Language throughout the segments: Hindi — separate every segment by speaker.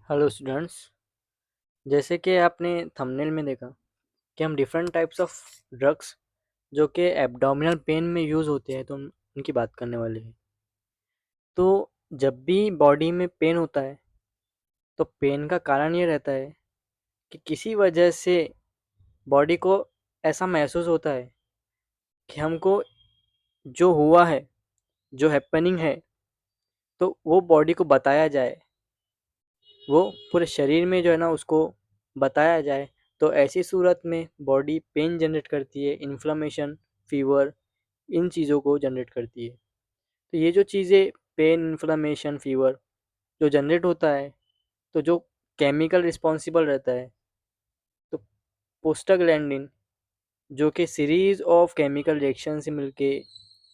Speaker 1: Hello students. जैसे कि आपने थंबनेल में देखा कि हम डिफरेंट टाइप्स ऑफ ड्रग्स जो कि एब्डोमिनल पेन में यूज़ होते हैं, तो हम उनकी बात करने वाले हैं। तो जब भी बॉडी में पेन होता है तो पेन का कारण ये रहता है कि किसी वजह से बॉडी को ऐसा महसूस होता है कि हमको जो हुआ है, जो हैपनिंग है, तो वो बॉडी को बताया जाए, वो पूरे शरीर में जो है ना उसको बताया जाए। तो ऐसी सूरत में बॉडी पेन जनरेट करती है, इन्फ्लेमेशन, फीवर, इन चीज़ों को जनरेट करती है। तो ये जो चीज़ें पेन, इन्फ्लेमेशन, फीवर जो जनरेट होता है, तो जो केमिकल रिस्पॉन्सिबल रहता है, तो प्रोस्टाग्लैंडिन जो कि सीरीज ऑफ केमिकल रिएक्शन से मिलके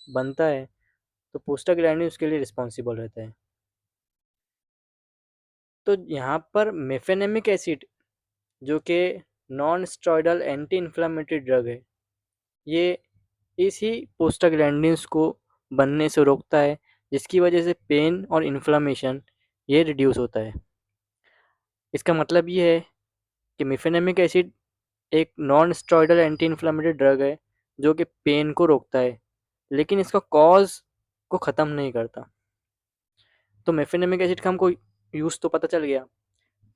Speaker 1: बनता है, तो प्रोस्टाग्लैंडिन उसके लिए रिस्पॉन्सिबल रहता है। तो यहाँ पर मेफेनेमिक एसिड जो कि non steroidal anti inflammatory drug है, ये इसी प्रोस्टाग्लैंडिन्स को बनने से रोकता है, जिसकी वजह से पेन और इन्फ्लेमेशन ये रिड्यूस होता है। इसका मतलब ये है कि मेफेनेमिक एसिड एक non steroidal anti inflammatory drug है जो कि पेन को रोकता है, लेकिन इसका कॉज को ख़त्म नहीं करता। तो मेफेनेमिक एसिड का हमको यूज़ तो पता चल गया,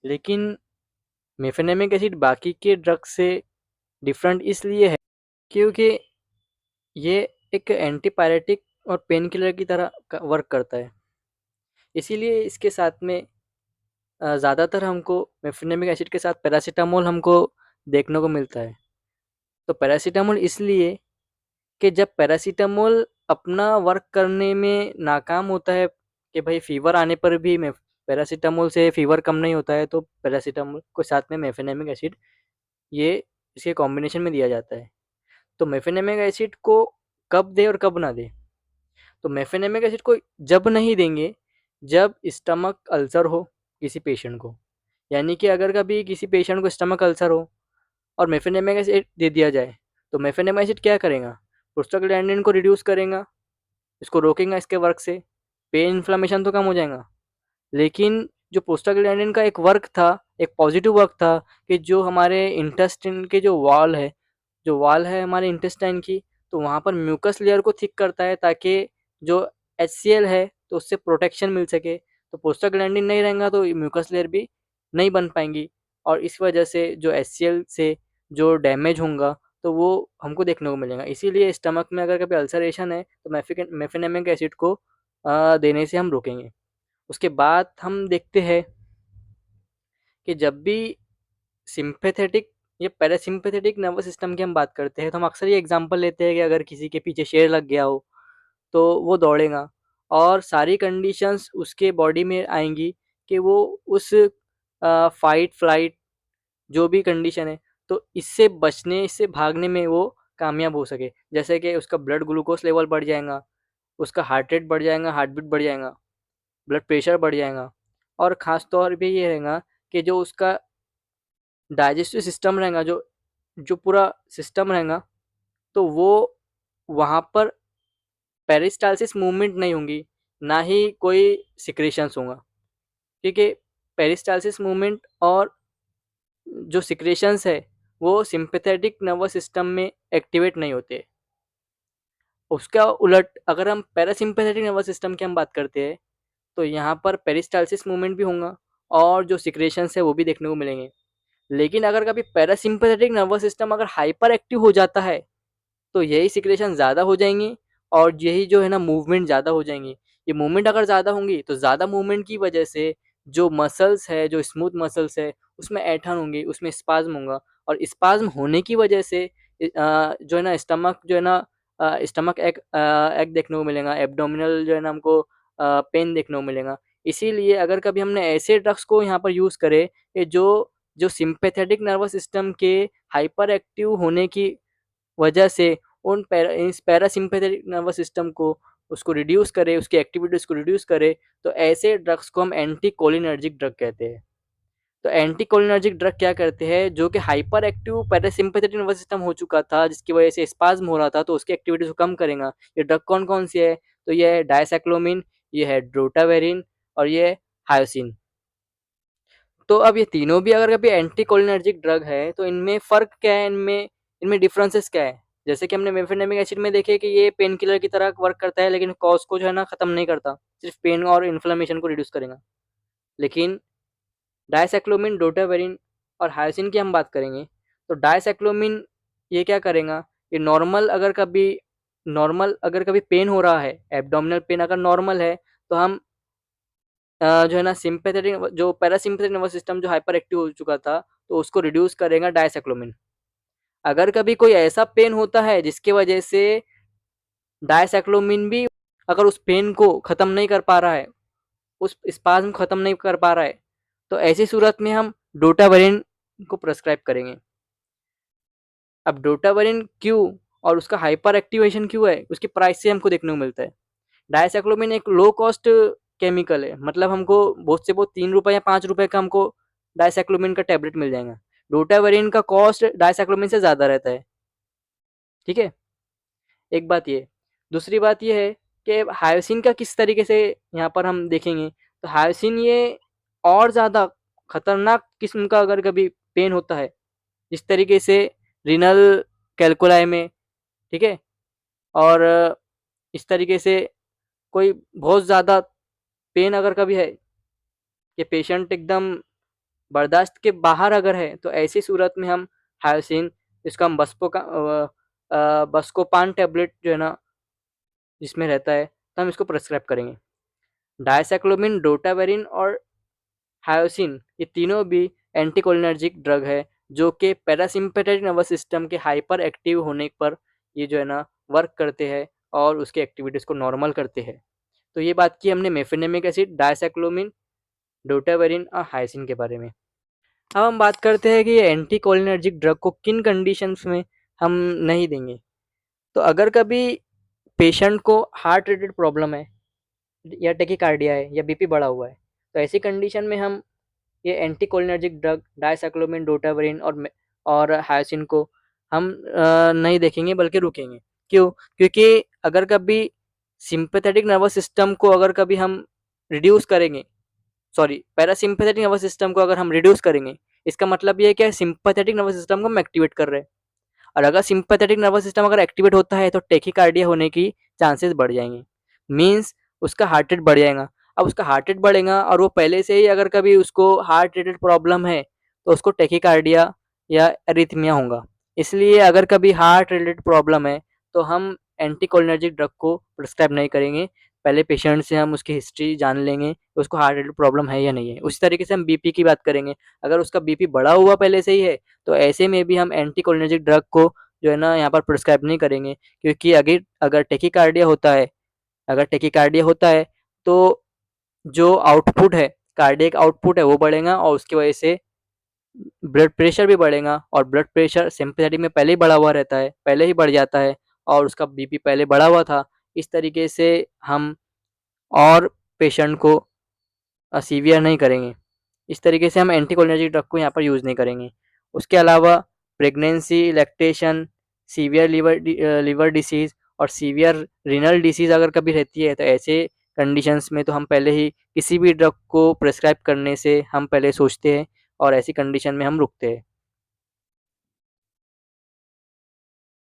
Speaker 1: लेकिन मेफेनेमिक एसिड बाकी के ड्रग से डिफरेंट इसलिए है क्योंकि ये एक एंटीपायरेटिक और पेन किलर की तरह वर्क करता है। इसीलिए इसके साथ में ज़्यादातर हमको मेफेनेमिक एसिड के साथ पैरासीटामोल हमको देखने को मिलता है। तो पैरासीटामोल इसलिए कि जब पैरासीटामोल अपना वर्क करने में नाकाम होता है, कि भाई फीवर आने पर भी मैं पैरासीटामोल से फीवर कम नहीं होता है, तो पैरासीटामोल को साथ में मेफेनेमिक एसिड ये इसके कॉम्बिनेशन में दिया जाता है। तो मेफेनेमिक एसिड को कब दे और कब ना दे? तो मेफेनेमिक एसिड को जब नहीं देंगे जब स्टमक अल्सर हो किसी पेशेंट को। यानी कि अगर कभी किसी पेशेंट को स्टमक अल्सर हो और मेफेनेमिक एसिड दे दिया जाए, तो मेफेनेमिक एसिड क्या करेगा? प्रोस्टाग्लैंडिन को रिड्यूस करेगा, इसको रोकेगा इसके वर्क से, पेन इन्फ्लेमेशन तो कम हो जाएगा। लेकिन जो प्रोस्टाग्लैंडिन का एक वर्क था, एक पॉजिटिव वर्क था, कि जो हमारे इंटेस्टाइन के जो वॉल है हमारे इंटेस्टाइन की, तो वहाँ पर म्यूकस लेयर को थिक करता है ताकि जो HCl है तो उससे प्रोटेक्शन मिल सके। तो प्रोस्टाग्लैंडिन नहीं रहेगा तो म्यूकस लेयर भी नहीं बन पाएंगी, और इस वजह से जो HCl से जो डैमेज होगा तो वो हमको देखने को मिलेगा। इसीलिए स्टमक में अगर कभी अल्सरेशन है तो मेफेनेमिक एसिड को देने से हम रोकेंगे। उसके बाद हम देखते हैं कि जब भी सिम्पैथेटिक या पैरासिम्पैथेटिक नर्वस सिस्टम की हम बात करते हैं, तो हम अक्सर ये एग्जांपल लेते हैं कि अगर किसी के पीछे शेर लग गया हो तो वो दौड़ेगा, और सारी कंडीशंस उसके बॉडी में आएंगी कि वो उस फाइट फ्लाइट जो भी कंडीशन है, तो इससे बचने, इससे भागने में वो कामयाब हो सके। जैसे कि उसका ब्लड ग्लूकोज लेवल बढ़ जाएगा, उसका हार्ट रेट बढ़ जाएगा, हार्ट बीट बढ़ जाएगा, ब्लड प्रेशर बढ़ जाएगा, और ख़ास तौर पे ये रहेगा कि जो उसका डाइजेस्टिव सिस्टम रहेगा, जो जो पूरा सिस्टम रहेगा, तो वो वहाँ पर पेरिस्टालसिस मूवमेंट नहीं होंगी, ना ही कोई सिक्रेशंस होगा। क्योंकि पेरिस्टालसिस मूवमेंट और जो सिक्रेशंस है वो सिंपैथेटिक नर्वस सिस्टम में एक्टिवेट नहीं होते। उसका उलट अगर हम पैरासिम्पैथेटिक नर्वस सिस्टम की हम बात करते हैं, तो यहाँ पर पेरिस्टालसिस मूवमेंट भी होगा और जो सिक्रेशंस है वो भी देखने को मिलेंगे। लेकिन अगर कभी पैरासिम्पैथेटिक नर्वस सिस्टम अगर हाइपर एक्टिव हो जाता है, तो यही सिक्रेशन ज़्यादा हो जाएंगी और यही जो है ना मूवमेंट ज़्यादा हो जाएंगी। ये मूवमेंट अगर ज़्यादा होंगी तो ज़्यादा मूवमेंट की वजह से जो मसल्स है, जो स्मूथ मसल्स है, उसमें ऐंठन होंगी, उसमें स्पाज्म होगा, और स्पाज्म होने की वजह से जो है ना स्टमक जो है ना स्टमक एक एक देखने को मिलेगा, एब्डोमिनल जो है ना हमको पेन देखने को मिलेगा। इसीलिए अगर कभी हमने ऐसे ड्रग्स को यहाँ पर यूज़ करे कि जो जो सिंपैथेटिक नर्वस सिस्टम के हाइपर एक्टिव होने की वजह से इस पैरासिम्पैथेटिक नर्वस सिस्टम को उसको रिड्यूस करे, उसकी एक्टिविटीज़ को रिड्यूस करे, तो ऐसे ड्रग्स को हम एंटी कोलिनर्जिक ड्रग कहते हैं। तो एंटी कोलिनर्जिक ड्रग क्या करते हैं, जो कि hyper active parasympathetic nervous system हो चुका था, जिसकी वजह से स्पाज्म हो रहा था, तो उसकी एक्टिविटीज़ को कम करेगा। ये ड्रग कौन-कौन सी है? तो ये है डायसाइक्लोमिन, ये है ड्रोटावेरिन और ये है हायोसिन। तो अब ये तीनों भी अगर कभी एंटीकोलिनर्जिक ड्रग है तो इनमें फ़र्क क्या है, इनमें डिफरेंसेस क्या है? जैसे कि हमने मेफेनेमिक एसिड में देखे कि ये पेन किलर की तरह वर्क करता है, लेकिन कॉज़ को जो है ना ख़त्म नहीं करता, सिर्फ़ पेन और इन्फ्लेमेशन को रिड्यूस करेगा। लेकिन डायसाइक्लोमिन, डोटावेरिन और हायोसिन की हम बात करेंगे, तो डायसाइक्लोमिन ये क्या करेगा, ये नॉर्मल अगर कभी पेन हो रहा है, एब्डोमिनल पेन अगर नॉर्मल है, तो हम जो है ना सिम्पैथेटिक जो पैरासिम्पैथेटिक नर्वस सिस्टम जो हाइपर एक्टिव हो चुका था, तो उसको रिड्यूस करेगा डायसाइक्लोमिन। अगर कभी कोई ऐसा पेन होता है जिसकी वजह से डायसाइक्लोमिन भी अगर उस पेन को ख़त्म नहीं कर पा रहा है, उस स्पाज़्म ख़त्म नहीं कर पा रहा है, तो ऐसी सूरत में हम डोटावेरिन को प्रिस्क्राइब करेंगे। अब डोटावेरिन क्यों और उसका हाइपर एक्टिवेशन क्यों है, उसकी प्राइस से हमको देखने को मिलता है। डायसाइक्लोमिन एक लो कॉस्ट केमिकल है, मतलब हमको बहुत से बहुत 3 रुपए या 5 रुपए का हमको डायसाइक्लोमिन का टैबलेट मिल जाएगा। डोटावेरिन का कॉस्ट डायसाइक्लोमिन से ज़्यादा रहता है, ठीक है? एक बात ये। दूसरी बात ये है कि हायोसिन का किस तरीके से यहाँ पर हम देखेंगे, तो हायोसिन ये और ज़्यादा खतरनाक किस्म का अगर कभी पेन होता है, जिस तरीके से रीनल कैल्कुलाई में, ठीक है? और इस तरीके से कोई बहुत ज़्यादा पेन अगर कभी है, कि पेशेंट एकदम बर्दाश्त के बाहर अगर है, तो ऐसी सूरत में हम हायोसिन, इसका हम बस्कोपान टैबलेट जो है ना जिसमें रहता है, तो हम इसको प्रिस्क्राइब करेंगे। डायसाइक्लोमिन, डोटावेरिन और हायोसिन ये तीनों भी एंटीकोलिनर्जिक ड्रग है, जो कि पैरासिम्पैथेटिक नर्वस सिस्टम के हाइपर एक्टिव होने पर ये जो है ना वर्क करते हैं और उसके एक्टिविटीज़ को नॉर्मल करते हैं। तो ये बात की हमने मेफेनेमिक एसिड, डायसाइक्लोमिन, डोटावेरिन और हायोसिन के बारे में। अब हम बात करते हैं कि ये एंटीकोलिनर्जिक ड्रग को किन कंडीशंस में हम नहीं देंगे। तो अगर कभी पेशेंट को हार्ट रिलेटेड प्रॉब्लम है या टैकीकार्डिया है या बीपी बढ़ा हुआ है, तो ऐसी कंडीशन में हम ये एंटीकोलिनर्जिक ड्रग डायसाइक्लोमिन, डोटावेरिन और हायोसिन को हम नहीं देखेंगे बल्कि रुकेंगे। क्यों? क्योंकि अगर कभी सिम्पैथेटिक नर्वस सिस्टम को अगर कभी हम रिड्यूस करेंगे, सॉरी पैरासिम्पैथेटिक नर्वस सिस्टम को अगर हम रिड्यूस करेंगे, इसका मतलब ये है कि सिम्पैथेटिक नर्वस सिस्टम को हम एक्टिवेट कर रहे हैं। और अगर सिम्पैथेटिक नर्वस सिस्टम अगर एक्टिवेट होता है तो टैकीकार्डिया होने की चांसेस बढ़ जाएंगे, मीन्स उसका हार्ट रेट बढ़ जाएगा। अब उसका हार्ट रेट बढ़ेगा और वो पहले से ही अगर कभी उसको हार्ट रिलेटेड प्रॉब्लम है, तो उसको टैकीकार्डिया या एरिथमिया होगा। इसलिए अगर कभी हार्ट रिलेटेड प्रॉब्लम है, तो हम एंटीकोलिनर्जिक ड्रग को प्रिस्क्राइब नहीं करेंगे। पहले पेशेंट से हम उसकी हिस्ट्री जान लेंगे कि उसको हार्ट रिलेटेड प्रॉब्लम है या नहीं है। उसी तरीके से हम बीपी की बात करेंगे, अगर उसका बीपी बढ़ा हुआ पहले से ही है, तो ऐसे में भी हम एंटीकोलिनर्जिक ड्रग को जो है ना यहाँ पर प्रिस्क्राइब नहीं करेंगे, क्योंकि अगर अगर टैकीकार्डिया होता है अगर टैकीकार्डिया होता है तो जो आउटपुट है, कार्डियक आउटपुट है वो बढ़ेगा और उसकी वजह से ब्लड प्रेशर भी बढ़ेगा, और ब्लड प्रेशर सिम्पैथेटिक में पहले ही बढ़ा हुआ रहता है, पहले ही बढ़ जाता है और उसका बीपी पहले बढ़ा हुआ था। इस तरीके से हम और पेशेंट को सीवियर नहीं करेंगे। इस तरीके से हम एंटीकोलिनर्जिक ड्रग को यहाँ पर यूज़ नहीं करेंगे। उसके अलावा pregnancy, lactation, severe liver disease और सीवियर रीनल डिसीज़ अगर कभी रहती है, तो ऐसे कंडीशंस में तो हम पहले ही किसी भी ड्रग को प्रिस्क्राइब करने से हम पहले सोचते हैं और ऐसी कंडीशन में हम रुकते हैं।